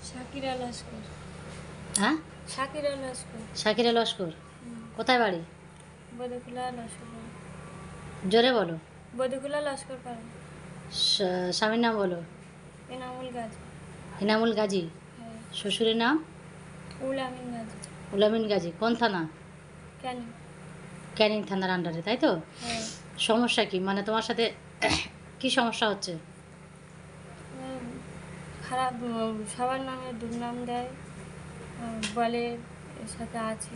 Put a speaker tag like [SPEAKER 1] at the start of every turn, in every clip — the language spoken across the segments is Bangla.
[SPEAKER 1] শাকিরা লস্কর।
[SPEAKER 2] হ্যাঁ,
[SPEAKER 1] শাকিরা লস্কর।
[SPEAKER 2] শাকিরা লস্কর। কোথায় বাড়ি?
[SPEAKER 1] বদিকুলা লস্কর পাড়া।
[SPEAKER 2] জোরে বলো।
[SPEAKER 1] বদিকুলা লস্কর পাড়া।
[SPEAKER 2] স্বামীর নাম বলো।
[SPEAKER 1] এনামুল গাজী।
[SPEAKER 2] ইনামুল গাজী।
[SPEAKER 1] হ্যাঁ।
[SPEAKER 2] শ্বশুরের নাম?
[SPEAKER 1] উলামিন গাজী।
[SPEAKER 2] উলামিন গাজী। কোন থানা?
[SPEAKER 1] কেন?
[SPEAKER 2] ক্যানিং থানার আন্ডারে, তাই তো?
[SPEAKER 1] হ্যাঁ।
[SPEAKER 2] সমস্যা কি, মানে তোমার সাথে কি সমস্যা হচ্ছে?
[SPEAKER 1] খারাপ সবার নামে দুর্নাম দেয়, বলে এর সাথে আছি।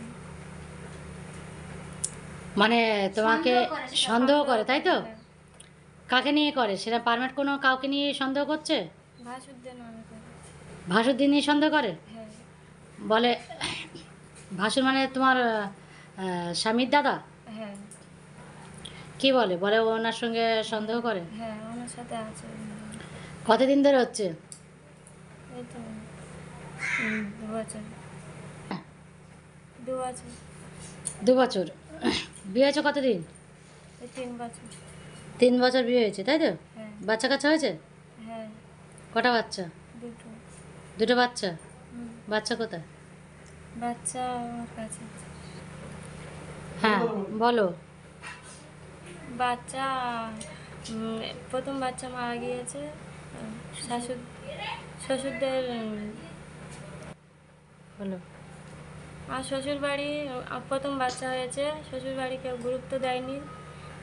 [SPEAKER 2] মানে তোমাকে সন্দেহ করে, তাই তো?
[SPEAKER 1] হ্যাঁ।
[SPEAKER 2] কাকে নিয়ে করে সেটা? পারমিট কোনো কাউকে নিয়ে সন্দেহ করছে?
[SPEAKER 1] ভাসুরদের নামে করে।
[SPEAKER 2] ভাসুরদিন নিয়ে সন্দেহ করে?
[SPEAKER 1] হ্যাঁ।
[SPEAKER 2] বলে ভাসুর মানে তোমার স্বামীর দাদা?
[SPEAKER 1] হ্যাঁ।
[SPEAKER 2] কি বলে বলে ও ওনার সঙ্গে সন্দেহ করে?
[SPEAKER 1] হ্যাঁ, ওনার সাথে আছে।
[SPEAKER 2] কতদিন ধরে হচ্ছে?
[SPEAKER 1] এই তো 2 বছর। 2 বছর।
[SPEAKER 2] 2 বছর। বিয়ে হয়েছে কতদিন?
[SPEAKER 1] এই 3 বছর।
[SPEAKER 2] 3 বছর বিয়ে হয়েছে, তাই তো?
[SPEAKER 1] হ্যাঁ।
[SPEAKER 2] বাচ্চা কাচ্চা হয়েছে?
[SPEAKER 1] হ্যাঁ।
[SPEAKER 2] কটা বাচ্চা?
[SPEAKER 1] 2টো।
[SPEAKER 2] 2টো বাচ্চা?
[SPEAKER 1] হুম।
[SPEAKER 2] বাচ্চা কোথায়?
[SPEAKER 1] বাচ্চা আমার কাছে আছে।
[SPEAKER 2] হ্যাঁ বলো।
[SPEAKER 1] বাচ্চা প্রথম বাচ্চা মারা গিয়েছে। শাশুড় শ্বশুরদের
[SPEAKER 2] বলো।
[SPEAKER 1] আর শ্বশুর বাড়ি প্রথম বাচ্চা হয়েছে, শ্বশুর বাড়ি কেউ গুরুত্ব দেয়নি,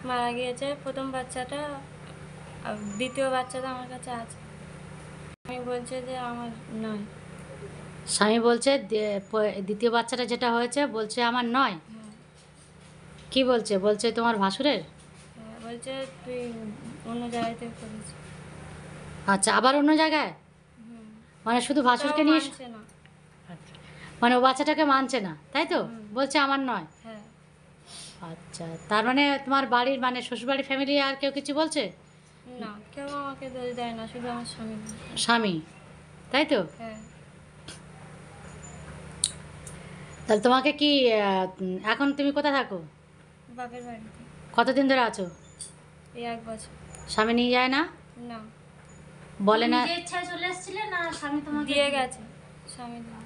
[SPEAKER 1] মারা গিয়েছে প্রথম বাচ্চাটা। আর দ্বিতীয় বাচ্চাটা আমার কাছে আছে। আমি বলছে যে আমার নয়।
[SPEAKER 2] স্বামী বলছে দ্বিতীয় বাচ্চাটা যেটা হয়েছে বলছে আমার নয়।
[SPEAKER 1] হ্যাঁ।
[SPEAKER 2] কি বলছে? বলছে তোমার ভাসুরের?
[SPEAKER 1] হ্যাঁ, বলছে তুই অন্য জায়গায় থেকে করিস।
[SPEAKER 2] আচ্ছা, আবার অন্য জায়গায়?
[SPEAKER 1] হুম।
[SPEAKER 2] মানে শুধু ভাসুরকে
[SPEAKER 1] তাও
[SPEAKER 2] নিয়ে
[SPEAKER 1] মানছে না।
[SPEAKER 2] আচ্ছা। মানে ও বাচ্চাটাকে মানছে না, তাই তো?
[SPEAKER 1] হুম।
[SPEAKER 2] বলছে আমার নয়।
[SPEAKER 1] হ্যাঁ।
[SPEAKER 2] আচ্ছা, তার মানে তোমার বাড়ির মানে শ্বশুরবাড়ির ফ্যামিলি আর কেউ কিছু বলছে?
[SPEAKER 1] না, কেউ আমাকে দোষ দেয় না, শুধু আমার স্বামী।
[SPEAKER 2] স্বামী, তাই তো?
[SPEAKER 1] হ্যাঁ।
[SPEAKER 2] তাহলে তোমাকে কি এখন তুমি কোথায় থাকো?
[SPEAKER 1] বাপের বাড়িতে।
[SPEAKER 2] কতদিন ধরে আছো?
[SPEAKER 1] এই 1 বছর।
[SPEAKER 2] স্বামী নিয়ে যায় না?
[SPEAKER 1] না।
[SPEAKER 2] বলে না?
[SPEAKER 3] নিজের ইচ্ছায় চলে এসেছিলে না স্বামী তোমাকে
[SPEAKER 1] দিয়ে গেছে স্বামী দিয়ে।